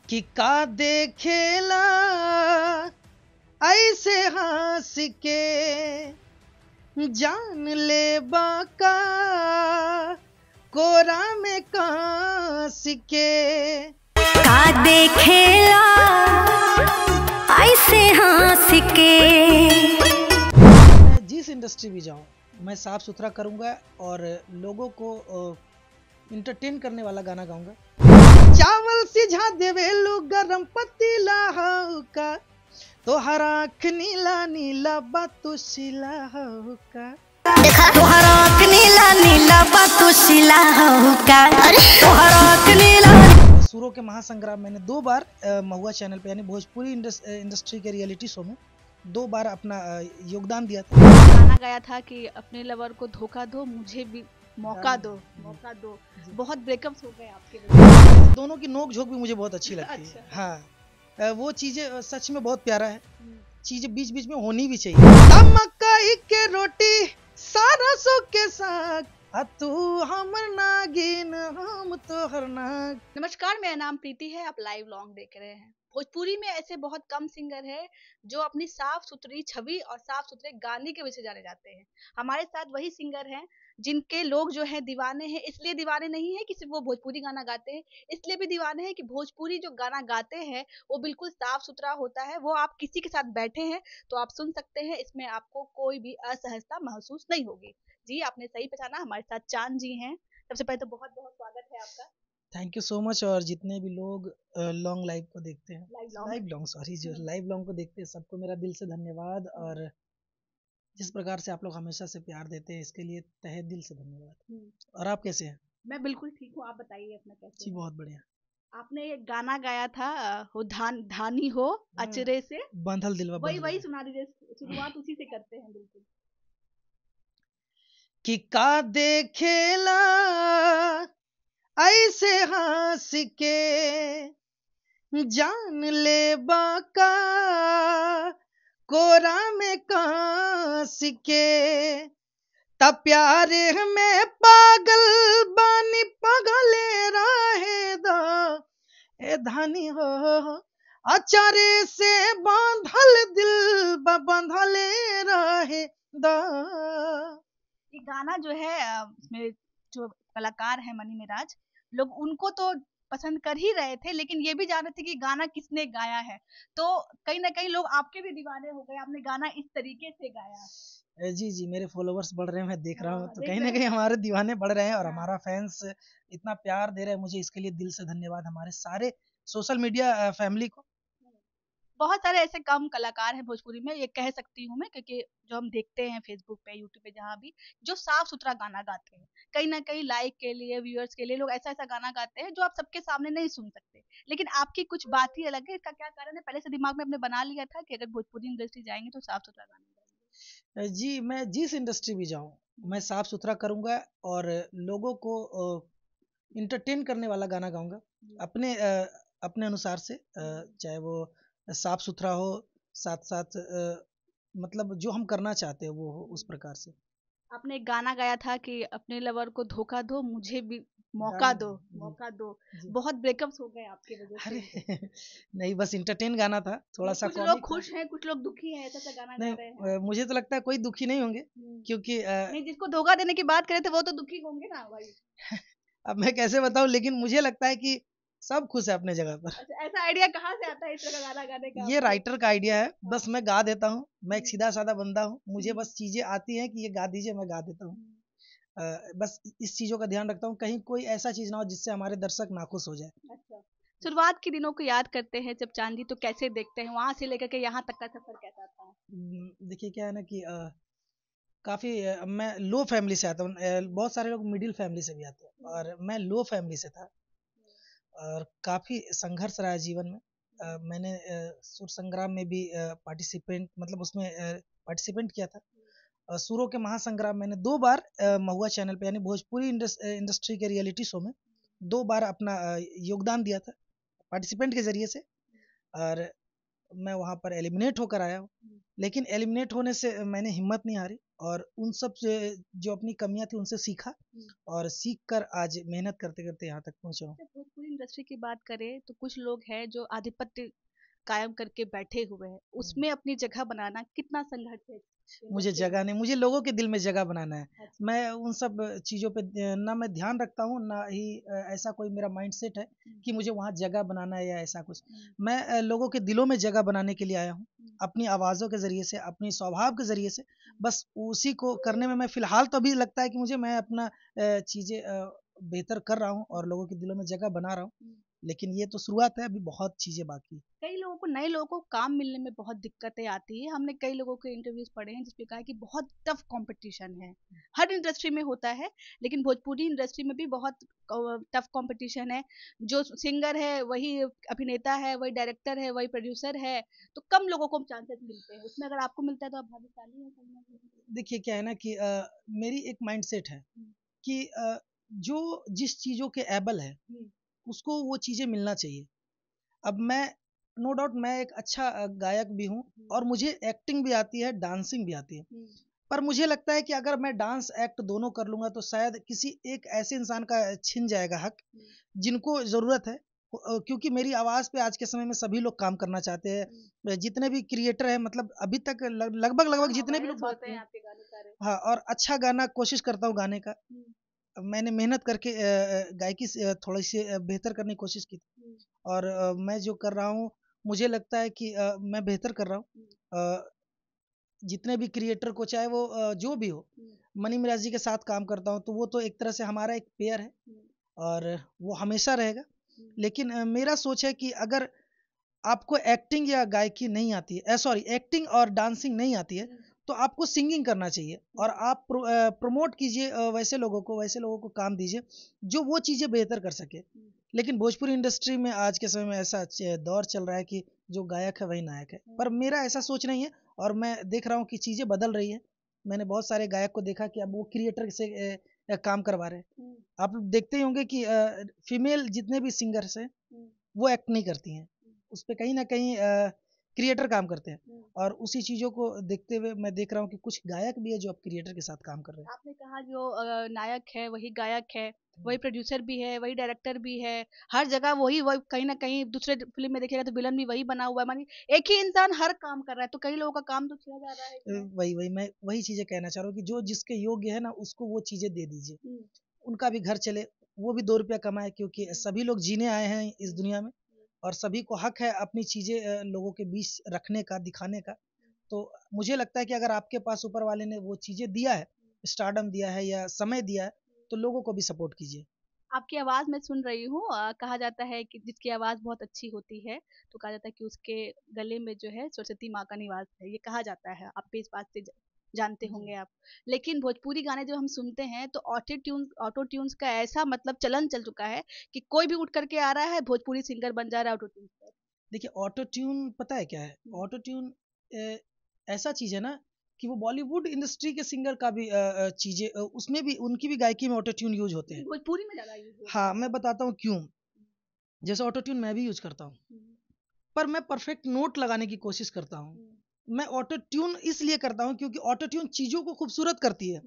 कि का देखेला ऐसे हंस के जान ले बाका कोरा में कांस के का देखेला ऐसे हंस के। मैं जिस इंडस्ट्री भी जाऊं मैं साफ सुथरा करूंगा और लोगों को इंटरटेन करने वाला गाना गाऊंगा। चावल सिझा देवे लो गरम पतीला का तोहर आँख नीला नीला बातुशिला का तोहर आँख नीला नीला बातुशिला का तोहर आँख नीला। सुरों के महासंग्राम मैंने 2 बार महुआ चैनल पे यानी भोजपुरी इंडस्ट्री के रियलिटी शो में 2 बार अपना योगदान दिया था। गाना गाया था कि अपने लवर को धोखा दो मुझे भी मौका दो बहुत ब्रेकअप्स हो गए आपके लिए। दोनों की नोक झोंक भी मुझे बहुत अच्छी लगती है। हाँ वो चीजें सच में बहुत प्यारा है। चीजें बीच बीच में होनी भी चाहिए। मकई के रोटी सारा सो के साग तू हमर नागिन हम तोहर नाग। नमस्कार, मेरा नाम प्रीति है। आप लाइव लॉन्ग देख रहे हैं। भोजपुरी में ऐसे बहुत कम सिंगर हैं जो अपनी साफ सुथरी छवि और साफ सुथरे गाने के वजह से जाने जाते हैं। हमारे साथ वही सिंगर हैं जिनके लोग जो है दीवाने हैं। इसलिए दीवाने नहीं है कि सिर्फ वो भोजपुरी गाना गाते हैं, इसलिए भी दीवाने हैं कि भोजपुरी जो गाना गाते हैं वो बिल्कुल साफ सुथरा होता है। वो आप किसी के साथ बैठे हैं तो आप सुन सकते हैं, इसमें आपको कोई भी असहजता महसूस नहीं होगी। जी, आपने सही पहचाना, हमारे साथ चांद जी हैं। सबसे पहले तो बहुत बहुत स्वागत है आपका। Thank you so much. और जितने भी लोग लॉन्ग लाइव को देखते हैं, लाइव लॉन्ग को देखते हैं, सबको मेरा दिल से धन्यवाद। और जिस प्रकार से आप लोग हमेशा से प्यार देते हैं इसके लिए तहे दिल से धन्यवाद। और आप कैसे हैं? मैं बिल्कुल ठीक हूँ, आप बताइए अपना कैसे? जी बहुत बढ़िया। आपने एक गाना गाया था वो धानी हो अचरे से बंधल दिलवा वही सुना दीजिए। शुरुआत उसी से करते हैं। बिल्कुल। कि का देखेला ऐसे हंस के जान ले बाका कोरा में कांस के त प्यार में पागल बानी पगले रहे दा ए धानी हो अचारे से बांधल दिल बांधले रहे दा। ये गाना जो है इसमें जो कलाकार है मनी मिराज, लोग उनको तो पसंद कर ही रहे थे, लेकिन ये भी जान रहे थे कि गाना किसने गाया है। तो कहीं ना कहीं लोग आपके भी दीवाने हो गए, आपने गाना इस तरीके से गाया। जी मेरे फॉलोवर्स बढ़ रहे हैं, मैं देख रहा हूँ। तो कहीं ना कहीं हमारे दीवाने बढ़ रहे हैं और हमारा फैंस इतना प्यार दे रहे हैं मुझे, इसके लिए दिल से धन्यवाद हमारे सारे सोशल मीडिया फैमिली को। बहुत सारे ऐसे कम कलाकार हैं भोजपुरी में, ये कह सकती हूँ मैं, क्योंकि जो हम देखते हैं फेसबुक पे यूट्यूब पे जहाँ भी, जो साफ सुथरा गाना गाते हैं, कहीं ना कहीं लाइक के लिए व्यूअर्स के लिए लोग ऐसा ऐसा गाना गाते हैं जो आप सबके सामने नहीं सुन सकते। लेकिन आपकी कुछ बात ही अलग है। इसका क्या कारण है? पहले से दिमाग में आपने बना लिया था कि अगर भोजपुरी इंडस्ट्री जाएंगे तो साफ सुथरा गाना गाएंगे? जी मैं जिस इंडस्ट्री भी जाऊँ मैं साफ सुथरा करूँगा और लोगों को इंटरटेन करने वाला गाना गाऊंगा अपने अपने अनुसार से। चाहे वो साफ सुथरा हो, साथ साथ मतलब जो हम करना चाहते हैं वो हो उस प्रकार से। आपने एक गाना गाया था कि अपने लवर को धोखा दो मुझे भी मौका दो बहुत ब्रेकअप्स हो गए आपके वजह से। अरे नहीं, बस इंटरटेन गाना था, थोड़ा सा कुछ लोग खुश हैं, कुछ लोग दुखी हैं, ऐसा गाना गा रहे हैं। मुझे तो लगता है कोई दुखी नहीं होंगे क्योंकि नहीं, जिसको धोखा देने की बात करे थे वो तो दुखी होंगे ना भाई। अब मैं कैसे बताऊं, लेकिन मुझे लगता है कि सब खुश है अपने जगह पर। अच्छा, ऐसा आइडिया कहाँ से आता है इस तरह का गाना गाने का? ये राइटर का आइडिया है, बस मैं गा देता हूँ। मैं एक सीधा साधा बंदा हूँ, मुझे बस चीजें आती हैं कि ये गा दीजिए, मैं गा देता हूँ। बस इस चीजों का ध्यान रखता हूँ कहीं कोई ऐसा चीज ना हो जिससे हमारे दर्शक नाखुश हो जाए। अच्छा, शुरुआत के दिनों को याद करते हैं जब चांदी तो कैसे देखते हैं, वहां से लेकर के यहाँ तक का सफर कैसा था? देखिए क्या है ना कि काफी मैं लो फैमिली से आता हूँ। बहुत सारे लोग मिडिल फैमिली से भी आते हैं और मैं लो फैमिली से था और काफी संघर्ष रहा है जीवन में। मैंने सुर संग्राम में भी पार्टिसिपेंट मतलब उसमें पार्टिसिपेंट किया था। सुरों के महासंग्राम मैंने 2 बार महुआ चैनल पे यानी भोजपुरी इंडस्ट्री के रियलिटी शो में 2 बार अपना योगदान दिया था पार्टिसिपेंट के जरिए से। और मैं वहाँ पर एलिमिनेट होकर आया हूँ, लेकिन एलिमिनेट होने से मैंने हिम्मत नहीं हारी और उन सब से जो अपनी कमियां थी उनसे सीखा और सीख कर आज मेहनत करते करते यहाँ तक पहुँचा हूँ। भोजपुरी इंडस्ट्री की बात करें तो कुछ लोग हैं जो आधिपत्य कायम करके बैठे हुए हैं, उसमें अपनी जगह बनाना कितना संघर्ष है मुझे industry में? जगह नहीं, मुझे लोगों के दिल में जगह बनाना है। अच्छा। मैं उन सब चीज़ों पे ना मैं ध्यान रखता हूँ, ना ही ऐसा कोई मेरा माइंडसेट है कि मुझे वहाँ जगह बनाना है या ऐसा कुछ। मैं लोगों के दिलों में जगह बनाने के लिए आया हूँ, अपनी आवाज़ों के ज़रिए से, अपनी स्वभाव के ज़रिए से। बस उसी को करने में मैं फ़िलहाल तो अभी लगता है कि मुझे मैं अपना चीज़ें बेहतर कर रहा हूँ और लोगों के दिलों में जगह बना रहा हूँ। लेकिन ये तो शुरुआत है, अभी बहुत चीज़ें बाकी है। कई लोगों को, नए लोगों को काम मिलने में बहुत दिक्कतें आती है। हमने कई लोगों के इंटरव्यूज पढ़े हैं जिसमें कहा है कि बहुत टफ कंपटीशन है। हर इंडस्ट्री में होता है, लेकिन भोजपुरी इंडस्ट्री में भी बहुत टफ कंपटीशन है। जो सिंगर है वही अभिनेता है, वही डायरेक्टर है, वही प्रोड्यूसर है, तो कम लोगों को चांसेस मिलते हैं उसमें। अगर आपको मिलता है तो आप भाग्यशाली हैं कहीं ना कहीं। देखिए क्या है ना कि मेरी एक माइंडसेट है कि जो जिस चीज़ों के एबल है उसको वो चीज़ें मिलना चाहिए। अब मैं नो डाउट मैं एक अच्छा गायक भी हूँ और मुझे एक्टिंग भी आती है, डांसिंग भी आती है। पर मुझे लगता है कि अगर मैं डांस एक्ट दोनों कर लूँगा तो शायद किसी एक ऐसे इंसान का छिन जाएगा हक जिनको ज़रूरत है। क्योंकि मेरी आवाज़ पे आज के समय में सभी लोग काम करना चाहते हैं। जितने भी क्रिएटर हैं, मतलब अभी तक लगभग जितने भी लोग बात होते हैं आपके गाने सारे। हाँ, और अच्छा गाना कोशिश करता हूँ गाने का। मैंने मेहनत करके गायकी से थोड़ी सी बेहतर करने की कोशिश की थी और मैं जो कर रहा हूँ मुझे लगता है कि मैं बेहतर कर रहा हूँ। जितने भी क्रिएटर को, चाहे वो जो भी हो, मनी मिराज जी के साथ काम करता हूँ तो वो तो एक तरह से हमारा एक पेयर है और वो हमेशा रहेगा। लेकिन मेरा सोच है कि अगर आपको एक्टिंग या गायकी नहीं आती है, सॉरी एक्टिंग और डांसिंग नहीं आती है, तो आपको सिंगिंग करना चाहिए और आप प्रमोट कीजिए वैसे लोगों को काम दीजिए जो वो चीज़ें बेहतर कर सके। लेकिन भोजपुरी इंडस्ट्री में आज के समय में ऐसा दौर चल रहा है कि जो गायक है वही नायक है, पर मेरा ऐसा सोच नहीं है और मैं देख रहा हूँ कि चीज़ें बदल रही है। मैंने बहुत सारे गायक को देखा कि अब वो क्रिएटर से काम करवा रहे हैं। आप देखते ही होंगे कि फीमेल जितने भी सिंगर्स हैं वो एक्ट नहीं करती हैं, उस पे कहीं ना कहीं क्रिएटर काम करते हैं और उसी चीज़ों को देखते हुए मैं देख रहा हूँ कि कुछ गायक भी है जो अब क्रिएटर के साथ काम कर रहे हैं। आपने कहा जो नायक है वही गायक है, वही प्रोड्यूसर भी है, वही डायरेक्टर भी है, हर जगह वही वही कहीं ना कहीं दूसरे फिल्म में देखिएगा तो विलन भी वही बना हुआ है। मानिए एक ही इंसान हर काम कर रहा है, तो कई लोगों का काम तो छीना जा रहा है इसमें। वही मैं वही चीज़ें कहना चाह रहा हूँ कि जो जिसके योग्य है ना उसको वो चीज़ें दे दीजिए, उनका भी घर चले, वो भी 2 रुपया कमाए, क्योंकि सभी लोग जीने आए हैं इस दुनिया में और सभी को हक है अपनी चीज़ें लोगों के बीच रखने का, दिखाने का। तो मुझे लगता है कि अगर आपके पास ऊपर वाले ने वो चीज़ें दिया है, स्टारडम दिया है या समय दिया है, तो लोगों को भी सपोर्ट कीजिए। आपकी आवाज़ मैं सुन रही हूँ, कहा जाता है कि जिसकी आवाज़ बहुत अच्छी होती है तो कहा जाता है कि उसके गले में जो है सरस्वती माँ का निवास है, ये कहा जाता है। आप भी इस बात से जानते होंगे आप। लेकिन भोजपुरी गाने जब हम सुनते हैं तो ऑटो ट्यून्स का ऐसा मतलब चलन चल चुका है कि कोई भी उठ करके आ रहा है, भोजपुरी सिंगर बन जा रहा है ऑटो ट्यून पर। देखिए ऑटो ट्यून पता है क्या है? ऑटो ट्यून ऐसा चीज़ है ना कि वो बॉलीवुड इंडस्ट्री के सिंगर का भी चीज़ें उसमें भी उनकी भी गायकी में ऑटो ट्यून यूज होते हैं। भोजपुरी में ज़्यादा यूज होता हाँ, मैं बताता हूँ क्यों। जैसे ऑटो ट्यून मैं भी यूज करता हूँ, है। पर मैं परफेक्ट नोट लगाने की कोशिश करता हूँ। मैं ऑटो ट्यून इसलिए करता हूँ क्योंकि ऑटो ट्यून चीज़ों को खूबसूरत करती है।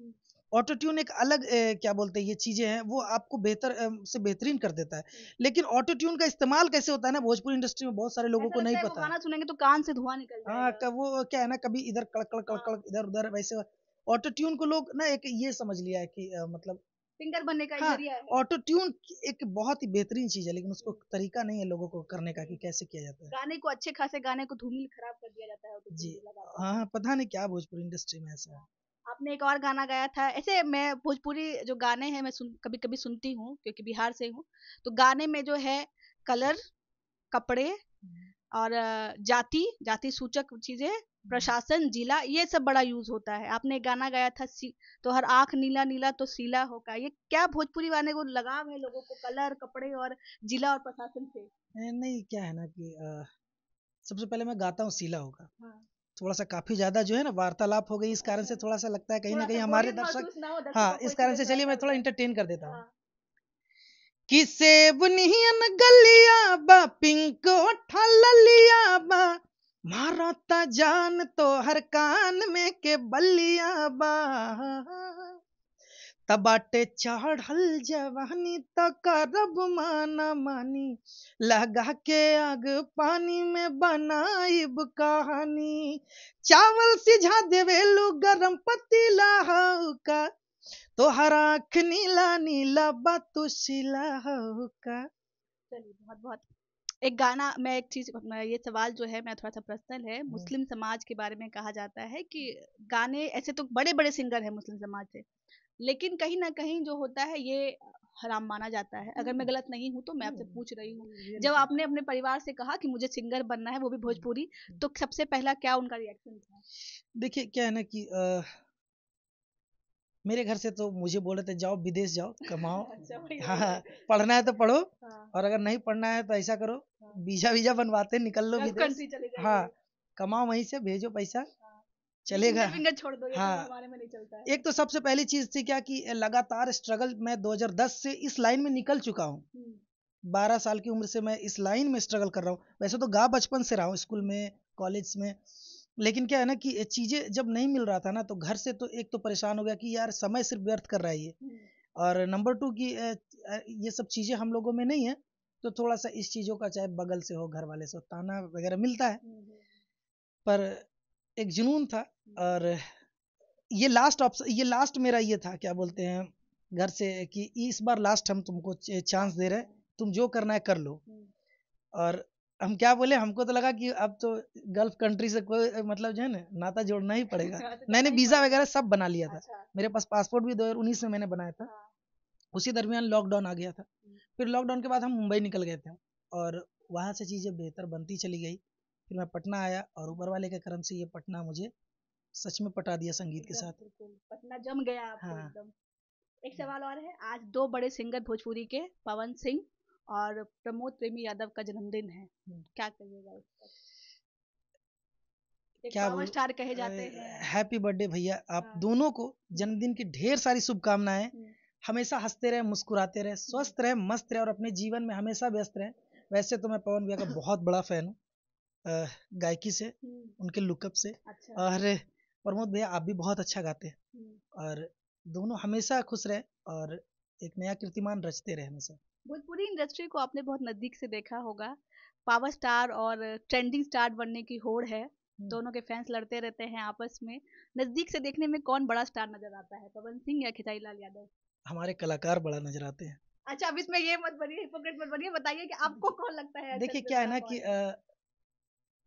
ऑटो ट्यून एक अलग क्या बोलते हैं, ये चीज़ें हैं वो आपको बेहतर से बेहतरीन कर देता है। लेकिन ऑटो ट्यून का इस्तेमाल कैसे होता है ना, भोजपुरी इंडस्ट्री में बहुत सारे लोगों ऐसा को लगता नहीं है वो पता गाना है। सुनेंगे तो कान से धुआं निकल हाँ, जाएगा। वो क्या है ना, कभी इधर कड़क कड़क कड़क कड़क, इधर उधर वैसे। ऑटो ट्यून को लोग ना एक ये समझ लिया है कि मतलब सिंगर बनने का एक हाँ, जरिया है। ऑटो ट्यून एक बहुत ही बेहतरीन चीज़ है, लेकिन उसको तरीका नहीं है लोगों को करने का कि कैसे किया जाता है। गाने को, अच्छे खासे गाने को धूमिल खराब कर दिया जाता है ऑटो जी, ट्यून लगा के। हाँ, पता नहीं क्या भोजपुरी इंडस्ट्री में ऐसा है। आपने एक और गाना गाया था ऐसे। मैं भोजपुरी जो गाने हैं मैं कभी कभी सुनती हूँ क्योंकि बिहार से हूँ। तो गाने में जो है कलर, कपड़े और जाति जाति सूचक चीजें, प्रशासन, जिला, ये सब बड़ा यूज होता है। आपने एक गाना गाया था तो हर आंख नीला नीला तो सीला होगा। ये क्या भोजपुरी गाने को लगाव है लोगों को कलर, कपड़े और जिला और प्रशासन से? नहीं, क्या है ना कि सबसे पहले मैं गाता हूँ सीला होगा। हाँ। थोड़ा सा काफी ज्यादा जो है ना वार्तालाप हो गई, इस कारण से थोड़ा सा लगता है कहीं ना थोड़ा कहीं सा हमारे बोरियत दर्शक। महसूस ना हो हाँ, दर्शकों को, इस कारण इसलिए से थोड़ा चलिए सा मैं हो थोड़ा गया। इंटरटेन कर देता हूँ हाँ। कि सेब नियन गलिया बा, पिंक ओठा ललिया बा, मारता जान तो हर कान में के बलिया बा, तब बाटे चढ़ल जवानी त करब माना मानी, लगा के आग पानी में बनाइब कहानी। चावल सिझा देवेलू गरम पतीला हौ का, तोहर आँख नीला नीला बातुशिला हौ का। चलिए बहुत बहुत एक गाना मैं एक चीज ये सवाल जो है मैं थोड़ा सा पर्सनल है, मुस्लिम समाज के बारे में कहा जाता है कि गाने ऐसे तो बड़े बड़े सिंगर हैं मुस्लिम समाज से, लेकिन कहीं ना कहीं जो होता है ये हराम माना जाता है। अगर मैं गलत नहीं हूँ तो मैं आपसे पूछ रही हूँ, जब आपने अपने परिवार से कहा कि मुझे सिंगर बनना है वो भी भोजपुरी, तो सबसे पहला क्या उनका रिएक्शन था? देखिए क्या है ना कि मेरे घर से तो मुझे बोल रहे थे जाओ विदेश जाओ कमाओ। हाँ, पढ़ना है तो पढ़ो, और अगर नहीं पढ़ना है तो ऐसा करो, वीजा बनवाते निकल लो विदेश। हाँ, कमाओ वहीं से, भेजो पैसा, चलेगा। छोड़ दो, ये हाँ, हमारे में नहीं चलता है। एक तो सबसे पहली चीज थी क्या कि लगातार स्ट्रगल, मैं 2010 से इस लाइन में निकल चुका हूँ। 12 साल की उम्र से मैं इस लाइन में स्ट्रगल कर रहा हूँ। वैसे तो गा बचपन से रहा हूँ, स्कूल में, कॉलेज में, लेकिन क्या है ना कि चीजें जब नहीं मिल रहा था ना, तो घर से तो एक तो परेशान हो गया कि यार समय सिर्फ व्यर्थ कर रहा है ये, और नंबर 2 की ये सब चीजें हम लोगों में नहीं है, तो थोड़ा सा इस चीजों का चाहे बगल से हो, घर वाले से हो, ताना वगैरह मिलता है, पर एक जुनून था। और ये लास्ट ऑप्शन, ये लास्ट मेरा ये था, क्या बोलते हैं, घर से कि इस बार लास्ट हम तुमको चांस दे रहे हैं, तुम जो करना है कर लो। और हम क्या बोले, हमको तो लगा कि अब तो गल्फ कंट्री से कोई मतलब जो है ना नाता जोड़ना ही पड़ेगा। मैंने वीजा वगैरह सब बना लिया था। मेरे पास पासपोर्ट भी 2019 में मैंने बनाया था। उसी दरमियान लॉकडाउन आ गया था। फिर लॉकडाउन के बाद हम मुंबई निकल गए थे, और वहाँ से चीज़ें बेहतर बनती चली गई। फिर मैं पटना आया, और ऊपर वाले के करम से ये पटना मुझे सच में पटा दिया संगीत के साथ। पटना जम गया आपको। हाँ। एकदम। एक सवाल और है, आज 2 बड़े सिंगर भोजपुरी के, पवन सिंह और प्रमोद प्रेमी यादव का जन्मदिन है, क्या कहिएगा उस पर? एक क्या पावर स्टार कहे जाते हैं। हैप्पी बर्थडे भैया, आप दोनों को जन्मदिन की ढेर सारी शुभकामनाएं। हमेशा हंसते रहे, मुस्कुराते रहे, स्वस्थ रहे, मस्त रहे, और अपने जीवन में हमेशा व्यस्त रहे। वैसे तो मैं पवन भैया का बहुत बड़ा फैन हूँ, गायकी से, उनके लुकअप से। और प्रमोद भैया आप भी बहुत अच्छा गाते हैं, और दोनों हमेशा खुश रहे और एक नया कीर्तिमान रचते रहे हमेशा। भोजपुरी इंडस्ट्री को आपने बहुत नजदीक से देखा होगा, पावर स्टार और ट्रेंडिंग स्टार बनने की होड़ है, दोनों के फैंस लड़ते रहते हैं आपस में। नजदीक से देखने में कौन बड़ा स्टार नजर आता है, पवन सिंह या खेसारी लाल यादव? हमारे कलाकार बड़ा नजर आते हैं। अच्छा, अब इसमें ये मत बनिए, हिपोक्रेट मत बनिए, बताइए कि आपको कौन लगता है? देखिए क्या है ना कि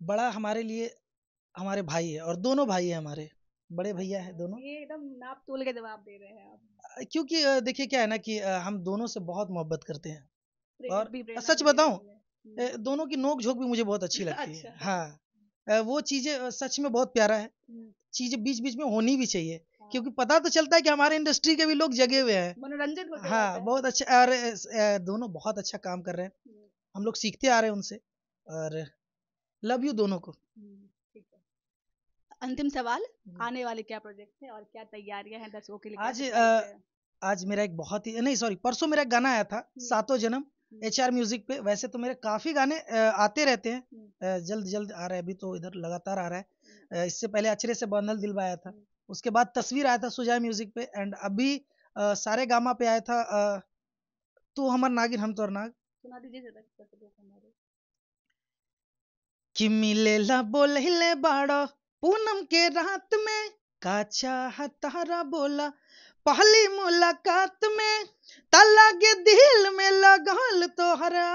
बड़ा हमारे लिए हमारे भाई है, और दोनों भाई है हमारे, बड़े भैया है दोनों। ये एकदम नाप तोल के जवाब दे रहे हैं आप। क्योंकि देखिए क्या है ना कि हम दोनों से बहुत मोहब्बत करते हैं, और प्रेरणा सच भी दे बताऊं, रही है। दोनों की नोक झोंक भी मुझे बहुत अच्छी लगती है। हाँ, वो चीजें सच में बहुत प्यारा है। चीजें बीच बीच में होनी भी चाहिए, क्योंकि पता तो चलता है कि हमारे इंडस्ट्री के भी लोग जगे हुए हैं, मनोरंजन होता है। हाँ, बहुत अच्छा। और दोनों बहुत अच्छा काम कर रहे हैं, हम लोग सीखते आ रहे हैं उनसे, और लव यू दोनों को। ठीक है। अंतिम सवाल, आने वाले क्या प्रोजेक्ट है और क्या तैयारियां हैं दर्शकों के लिए? आज मेरा एक बहुत ही नहीं, सॉरी, परसों मेरा एक गाना आया था, सातों जन्म, HR म्यूजिक पे। वैसे तो मेरे काफी गाने आते रहते हैं, जल्द जल्द आ रहे हैं, अभी तो इधर लगातार आ रहा है। इससे पहले अचरे से बंधल दिल आया था, उसके बाद तस्वीर आया था सुजाय म्यूजिक पे, एंड अभी सारे गामा पे आया था तू हमर नागिन हम तोर नाग। सुना दीजिए हमारे। कि मिलेला बोलहिले बाड़ो पूनम के रात में, का चाह तारा बोला पहली मुलाकात में, तलागे दिल में लगल तोहरा,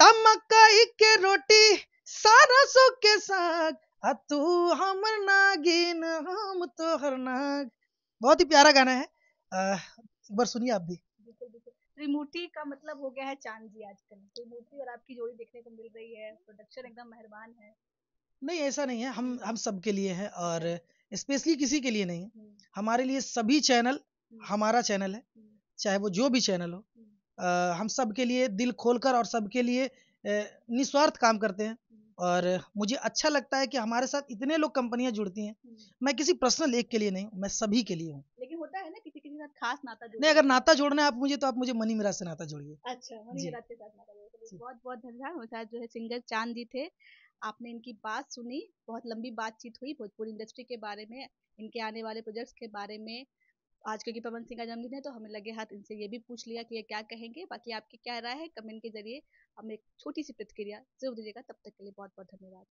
मकई के रोटी सरसों के साग, आ तू हमर नागिन हम तोहर नाग। बहुत ही प्यारा गाना है, एक बार सुनिए आप भी। त्रिमूर्ति का मतलब हो गया है चांद जी आजकल, त्रिमूर्ति और आपकी जोड़ी देखने को मिल रही है, प्रोडक्शन एकदम मेहरबान है। नहीं, ऐसा नहीं है, हम सबके लिए है, और स्पेशली किसी के लिए नहीं, हमारे लिए सभी चैनल हमारा चैनल है, चाहे वो जो भी चैनल हो। हम सबके लिए दिल खोलकर और सबके लिए निस्वार्थ काम करते हैं, और मुझे अच्छा लगता है कि हमारे साथ इतने लोग कंपनियां जुड़ती हैं। मैं किसी पर्सनल एक के लिए नहीं हूँ, मैं सभी के लिए हूँ। लेकिन होता है ना किसी के साथ खास नाता नहीं, अगर नाता जोड़ना है आप मुझे, तो आप मुझे मनी मिराज से नाता जोड़िए। अच्छा, मनी मिराज के साथ नाता जोड़िए। बहुत बहुत धन्यवाद। हमारे साथ जो है सिंगर चांद जी थे। आपने इनकी बात सुनी, बहुत लंबी बातचीत हुई भोजपुरी इंडस्ट्री के बारे में, इनके आने वाले प्रोजेक्ट्स के बारे में। आज क्योंकि पवन सिंह का जन्मदिन है तो हमें लगे हाथ इनसे ये भी पूछ लिया कि ये क्या कहेंगे। बाकी आपकी क्या राय है कमेंट के जरिए हमें एक छोटी सी प्रतिक्रिया जरूर दीजिएगा। तब तक के लिए बहुत बहुत धन्यवाद।